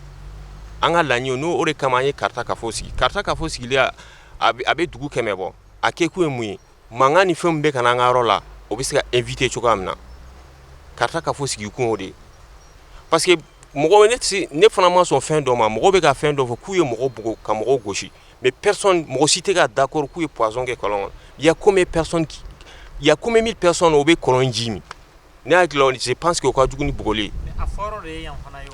an ka laɲini n'o o de kama an ye karta kafo sigi karta kafo sigili a bɛ dugu kɛmɛ bɔ a kɛkun ye mun ye mankan ni fɛn min bɛ ka na an ka yɔrɔ la o bɛ se ka inviter cogoya min na karta kafo sigi kun o de ye parce que mɔgɔ ne fana ma sɔn fɛn dɔ ma mɔgɔ bɛ ka fɛn dɔ fɔ k'u ye mɔgɔ bugo ka mɔgɔ gosi mais personne mɔgɔ si tɛ ka d'accord k'u ye poison kɛ kɔlɔn kɔnɔ il y a combien de mille personnes o bɛ kɔlɔn ji min ne hakili la je pense que o ka jugu ni bugɔli ye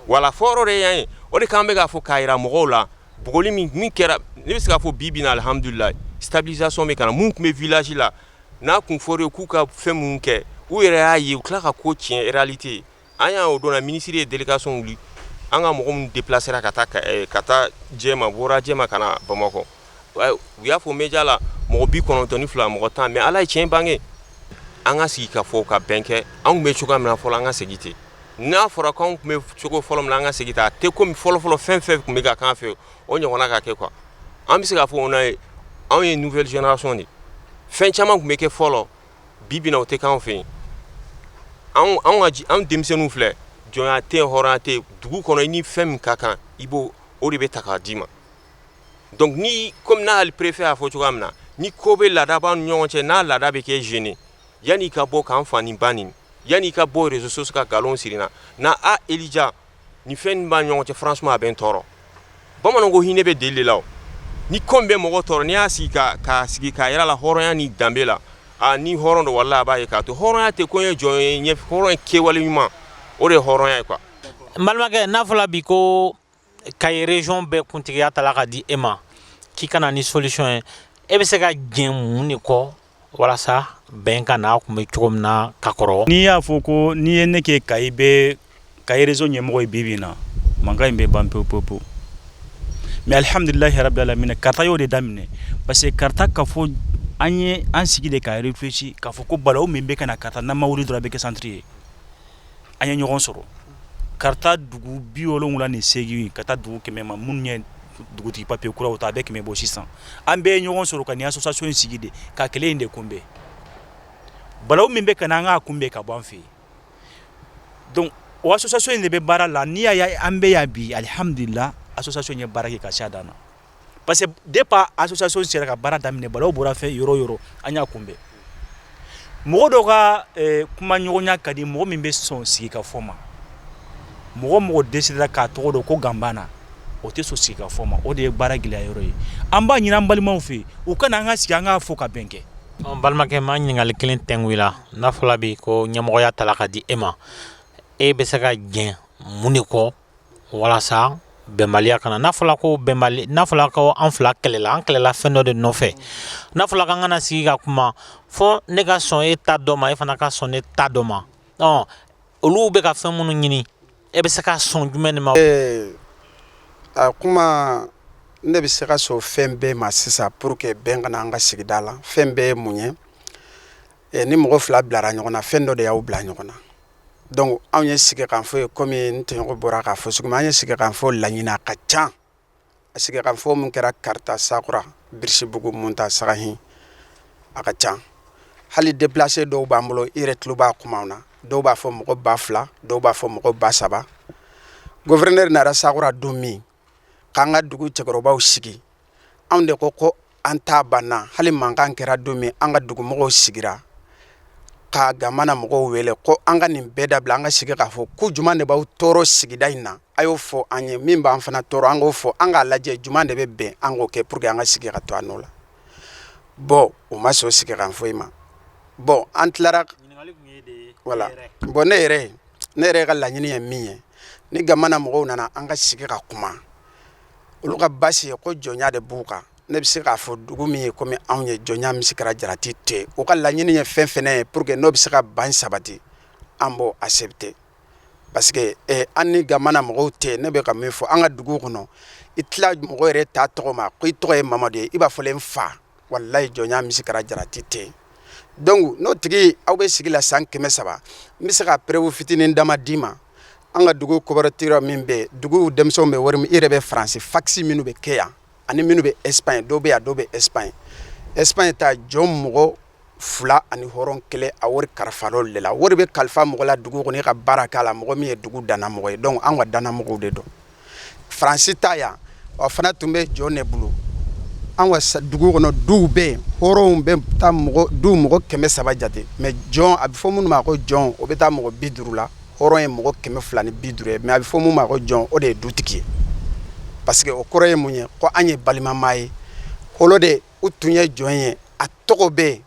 voilà fɔyɔrɔ de ye yan ye o de k'an bɛ k'a fɔ k'a yira mɔgɔw la bugɔli min kɛra ne bɛ se k'a fɔ bi bi in na alhamdulilayi stabilisation bɛ ka na mun tun bɛ village la n'a kun fɔra k'u ka fɛn mun kɛ u yɛrɛ y'a ye u tila ka ko tiɲɛ réalité an y'a o don na ministre ye délégation wuli an ka mɔgɔ minnu déplacera ka taa Jɛma bɔra Jɛma ka na Bamakɔ u y'a fɔ média la mɔgɔ 92 mɔgɔ 10 mais ala ye tiɲɛ bange an ka sigi ka fɔ ka bɛn kɛ an tun bɛ cogoya min na fɔlɔ an ka segin ten n'a fɔra k'anw tun bɛ cogo fɔlɔ min na an ka segin ten a tɛ komi fɔlɔ fɛn fɛn tun bɛ ka k'an fɛ o ɲɔgɔnna ka kɛ quoi an bɛ se k'a fɔ anw ye nouvelle génération de fɛn caman tun bɛ kɛ fɔlɔ bi bi in na o tɛ k'anw fɛ yen anw denmisɛnninw filɛ jɔnya tɛ yen hɔrɔnya tɛ yen dugu kɔnɔ i ni fɛn min ka kan i b'o o de bɛ ta k'a d'i ma donc ni comme n'a hali préfet y'a fɔ cogoya min na ni ko bɛ laada b'an ni ɲɔgɔn cɛ n'a laada bɛ kɛ gêné yanni i ka bɔ k'an fa nin ba nin yanni i ka bɔ réseaux sociaux ka nkalon siri n na Elija nin fɛn nin b'an ni ɲɔgɔn cɛ franchement a bɛ n tɔɔrɔ bamananw ko hinɛ bɛ deli de la o ni ko min bɛ mɔgɔ tɔɔrɔ n'i y'a sigi k'a sigi k'a yira la hɔrɔnya ni danbe la ni hɔrɔn don walahi a b'a ye k'a to hɔrɔnya tɛ ko ye jɔn ye hɔrɔn ye kɛwale ɲuman o de ye hɔrɔnya ye quoi. n balimakɛ n'a fɔla bi ko Kayi région bɛɛ kuntigiya tala ka di e ma k'i ka na ni solution ye e bɛ se ka jɛn mun de kɔ walasa bɛn ka na kun bɛ cogo min na ka kɔrɔ. N'i y'a fɔ ko n'i ye ne kɛ Kayi réseau ɲɛmɔgɔ ye bi bi in na mankan in bɛ ban pewu pewu pewu mais alhamdulilahi rabil alamin karta y'o de daminɛ parce que karta ka fɔ an sigi de ka réfléchir k'a fɔ ko balawu min bɛ ka na karta n'an ma wuli dɔrɔn a bɛ kɛ centre ye an ye ɲɔgɔn sɔrɔ karta dugu 78 ka taa dugu 100 ma minnu ye dugutigi papier kuraw ta a bɛ 100 bɔ sisan an bɛɛ ye ɲɔgɔn sɔrɔ ka nin association in sigi de ka kɛlɛ in de kunbɛn balawu min bɛ ka na an k'a kunbɛn ka bɔ an fɛ yen donc o association in de bɛ baara la n'i y'a ye an bɛ yan bi alhamdulillah association ye baara kɛ ka se a dan na parce que depuis association sera ka baara daminɛ balawu bɔra fɛ yɔrɔ o yɔrɔ an y'a kunbɛn mɔgɔ dɔw ka kuma ɲɔgɔnya ka di mɔgɔ min bɛ sɔn sigi ka fɔ ma mɔgɔ décidera k'a tɔgɔ dɔn ko Gambana o tɛ so sigi ka fɔ ma o de ye baara gɛlɛya yɔrɔ ye an b'a ɲini an balimaw fɛ u kana an ka sigi an k'a fɔ ka bɛn kɛ. balimakɛ ma ɲininkali kelen tɛngu i la n'a fɔla bi ko ɲɛmɔgɔya tala ka di e ma e bɛ se ka jɛn mun de kɔ walasa bɛnbaliya kana n'a fɔla ko bɛnbali n'a fɔla ko an fila kɛlɛla an kɛlɛla fɛn dɔ de nɔfɛ n'a fɔla k'an kana sigi ka kuma fɔ ne ka sɔn e ta dɔ ma e fana ka sɔn ne ta dɔ ma olu bɛ ka fɛn minnu ɲini e bɛ se ka sɔn jumɛn de ma. a kuma ne bɛ se ka sɔn fɛn bɛɛ ma sisan pour que bɛn kana an ka sigida la fɛn bɛɛ ye mun ye ni mɔgɔ fila bilara ɲɔgɔn na fɛn dɔ de y'aw bila ɲɔgɔn na donc anw ye sigi k'an fɔ ye komi n tɔɲɔgɔn bɔra k'a fɔ cogo min an ye sigi k'an fɔ laɲini a ka ca a sigi k'an fɔ mun kɛra Karita Sakura Birisibugu Munta Sagahin a ka ca hali déplacé dɔw b'an bolo i yɛrɛ tulo b'a kumaw na dɔw b'a fɔ mɔgɔ 2000 dɔw b'a fɔ mɔgɔ 3000 gouverneur nara Sakura don min k'an ka dugu cɛkɔrɔbaw sigi anw de ko an t'a banna hali mankan kɛra don min an ka dugumɔgɔw sigira ka Gamana mɔgɔw wele ko an ka nin bɛɛ dabila an ka sigi k'a fɔ ko juman de b'aw tɔɔrɔ sigida in na a y'o fɔ an ye min b'an fana tɔɔrɔ an k'o fɔ an k'a lajɛ juman de bɛ bɛn an k'o kɛ pour que an ka sigi ka to a nɔ la bon o ma sɔn sigi kan foyi ma bon an tilara voilà bon ne yɛrɛ ka laɲini ye min ye ni Gamana mɔgɔw nana an ka sigi ka kuma olu ka basi ye ko jɔnya de b'u kan ne bɛ se k'a fɔ dugu min ye komi anw ye jɔnya min se kɛra Jarati tɛ o ka laɲini ye fɛn fɛnɛ ye pour que n'o bɛ se ka ban sabati an b'o accepter parce que an ni Gamana mɔgɔw tɛ ne bɛ ka min fɔ an ka dugu kɔnɔ i tila mɔgɔ yɛrɛ t'a tɔgɔ ma ko i tɔgɔ ye Mamadu ye i b'a fɔ n fa walayi jɔnya min se kɛra Jarati tɛ donc n'o tigi aw bɛ sigi la san 300 n bɛ se ka preuve fitinin dama d'i ma an ka dugu coopérative min bɛ dugu denmisɛnw bɛ wari min i yɛrɛ bɛ faransi faxi minnu bɛ kɛ yan ani minnu bɛ Espagne dɔw bɛ yan dɔw bɛ Espagne ta jɔn mɔgɔ 2 ani hɔrɔn 1 a wari kalifal'olu de la wari bɛ kalifa mɔgɔ la dugu kɔnɔ i ka baara k'a la mɔgɔ min ye dugu danna mɔgɔ ye donc an ka danna mɔgɔw de don faransi ta yan o fana tun bɛ jɔn de bolo an ka dugu kɔnɔ duw bɛ yen hɔrɔnw bɛ taa du mɔgɔ 300 jate mais jɔn a bɛ fɔ minnu ma ko jɔn o bɛ taa mɔgɔ 50 la hɔrɔn ye mɔgɔ 250 ye mais a bɛ fɔ minnu ma ko jɔn o de ye dutigi ye parce que o kɔrɔ ye mun ye ko an ye balimamaa ye holo de u tun ye jɔn ye a tɔgɔ bɛ yen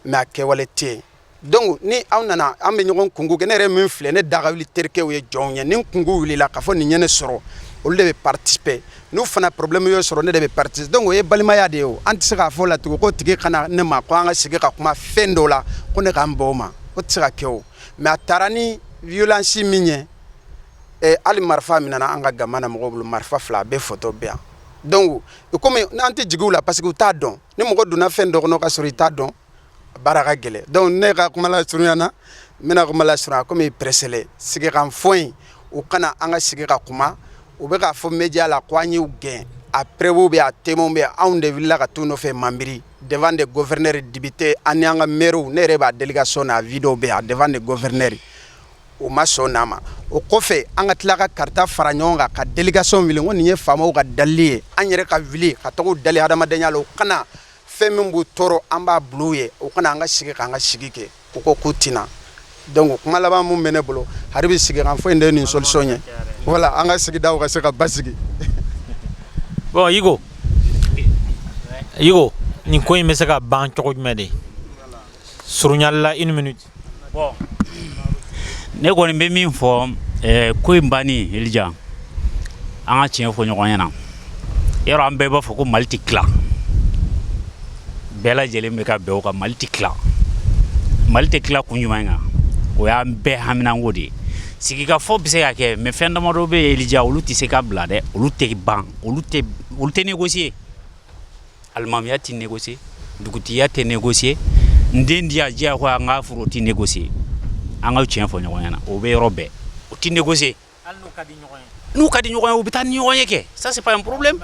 mais a kɛwale tɛ yen donc ni anw nana an bɛ ɲɔgɔn kungo kɛ ne yɛrɛ min filɛ ne daga wuli terikɛw ye jɔnw ye ni kungo wulila k'a fɔ nin ye ne sɔrɔ olu de bɛ participer n'u fana problème y'o sɔrɔ ne de bɛ participer donc o ye balimaya de ye o an tɛ se k'a fɔ la tugun ko tigi kana ne ma ko an ka sigi ka kuma fɛn dɔw la ko ne k'an bɔ o ma o tɛ se ka kɛ o mais a taara ni violence min ye hali marifa minana an ka Gamana mɔgɔw bolo marifa 2 a bɛɛ photo bɛ yan donc komi an tɛ jigi u la parce que u t'a dɔn ni mɔgɔ donna fɛn dɔ kɔnɔ ka sɔrɔ i t'a dɔn baara ka gɛlɛn donc ne ka kuma lasurunya na n bɛna kuma lasurunya komi pressele sigi kan fɔ in u kana an ka sigi ka kuma u bɛ k'a fɔ média la ko an y'u gɛn a preuve bɛ a témoin bɛ anw de wulila ka t'u nɔfɛ Manbiri devant des gouverneurs députés an ni an ka maires ne yɛrɛ b'a délégation na vidéo bɛ yan devant des gouverneurs o ma sɔn n'a ma o kɔfɛ an ka tila ka Karita fara ɲɔgɔn kan ka délégation wuli ko nin ye faamaw ka dalili ye an yɛrɛ ka wuli ka taga u dali hadamadenya la o kana fɛn min b'u tɔɔrɔ an b'a bila u ye o kana an ka sigi k'an ka sigi kɛ u ko k'u tɛna donc kuma laban mun bɛ ne bolo hari bɛ sigi kan fɔ in de ye nin solution ye voilà an ka sigidaw ka se ka basigi. bon Yigo nin ko in bɛ se ka ban cogo jumɛn de surunyali la 1 minute. bon ne kɔni bɛ min fɔ ko in banni Elija an ka tiɲɛ fɔ ɲɔgɔn ɲɛna yɔrɔ an bɛɛ b'a fɔ ko Mali tɛ tila bɛɛ lajɛlen bɛ ka bɛn o kan Mali tɛ tila kun jumɛn kan o y'an bɛɛ haminanko de ye sigikafɔ bɛ se ka kɛ mais fɛn damadɔ bɛ yen Elija olu tɛ se ka bila dɛ olu tɛ ban olu tɛ négocier alimamiya tɛ négocier dugutigiya tɛ négocier n den diya diyagoya an ka furu o tɛ négocier an ka tiɲɛ fɔ ɲɔgɔn ɲɛna o bɛ yɔrɔ bɛɛ o tɛ négocier n'u ka di ɲɔgɔn ye u bɛ taa ni ɲɔgɔn ye kɛ ça c'est pas un problème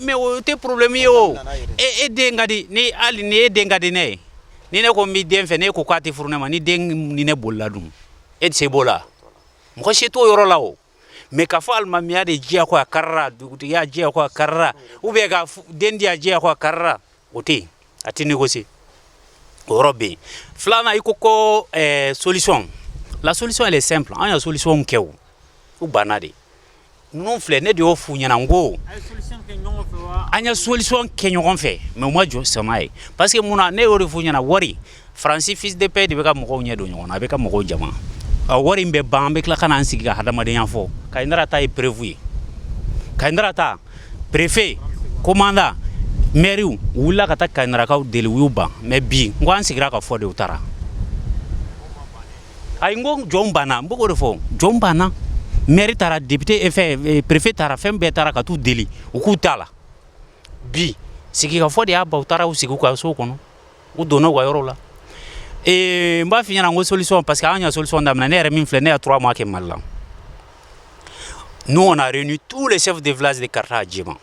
mais o tɛ problème ye o e den ka di ni hali ni e den ka di ne ye ni ne ko n b'i den fɛ ne ko k'a tɛ furu ne ma ni den ni ne bolila dun e tɛ se b'o la mɔgɔ si t'o yɔrɔ la o mais k'a fɔ alimamiya de diyagoya karira dugutigiya diyagoya karira ou bien ka den diya diyagoya karira o tɛ yen a tɛ négocier o yɔrɔ bɛ yen filanan i ko ko solution la solution elle est simple an ye solution kɛ o u banna de ninnu filɛ ne de y'o f'u ɲɛna n ko an ye solution kɛ ɲɔgɔn fɛ mais u ma jɔ sama ye parce que mun na ne y'o de f'u ɲɛna wari Faransi fils de paix de bɛ ka mɔgɔw ɲɛ don ɲɔgɔn na a bɛ ka mɔgɔw jama a wari in bɛ ban an bɛ tila ka n'an sigi ka hadamadenya fɔ Kayindiran ta ye prévu ye Kayindiran ta préfet commandant maire u wulila ka taa Kayindirakaw deli u y'u ban mais bi n ko an sigira ka fɔ de u taara ayi n ko jɔnw banna n bɛ k'o de fɔ jɔnw banna maire taara député préfet taara fɛn bɛɛ taara ka t'u deli u k'u ta la bi sigi ka fɔ de y'a ban u taara u sigi u ka so kɔnɔ u donna u ka yɔrɔ la n b'a f'i ɲɛna n ko solution parce que an y'a solution daminɛ ne yɛrɛ min filɛ ne y'a 3 mois kɛ Mali la nous on a réuni tous les chefs de village de Karata à Djema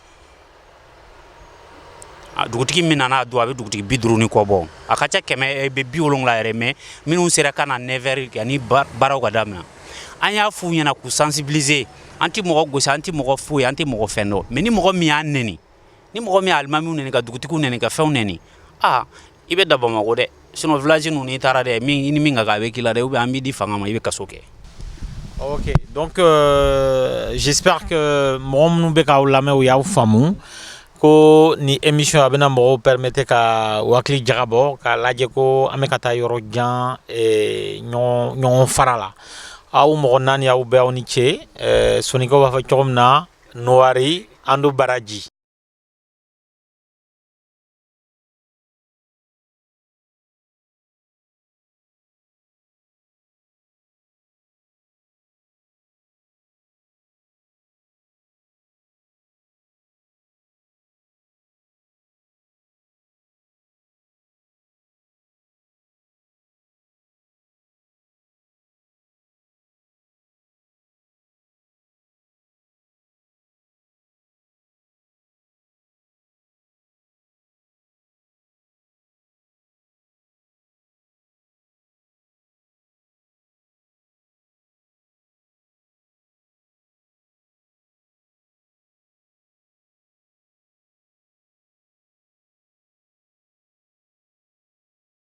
dugutigi min nana don a bɛ dugutigi 50 ni kɔ bɔ a ka ca 170 yɛrɛ mais minnu sera ka na 9h ani baaraw ka daminɛ an y'a f'u ɲɛna k'u sensibiliser an tɛ mɔgɔ gosi an tɛ mɔgɔ foyi an tɛ mɔgɔ fɛn dɔn mais ni mɔgɔ min y'a nɛni ni mɔgɔ min y'a alimamiw nɛni ka dugutigiw nɛni ka fɛnw nɛni i bɛ da Bamako dɛ sinon village ninnu n'i taara dɛ ni min ka kan a bɛ k'i la dɛ ou bien an b'i di fanga ma i bɛ kaso kɛ. Ok, donc j'espère que mɔgɔ minnu bɛ k'aw lamɛn u y'aw faamu ko ni émission a bɛna mɔgɔw permettre ka u hakili jagabɔ k'a lajɛ ko an bɛ ka taa yɔrɔ jan ɲɔgɔn fara la aw mɔgɔ 4 y'aw bɛɛ aw ni ce Sonikaw b'a fɔ cogo min na Nowari Ando Baraji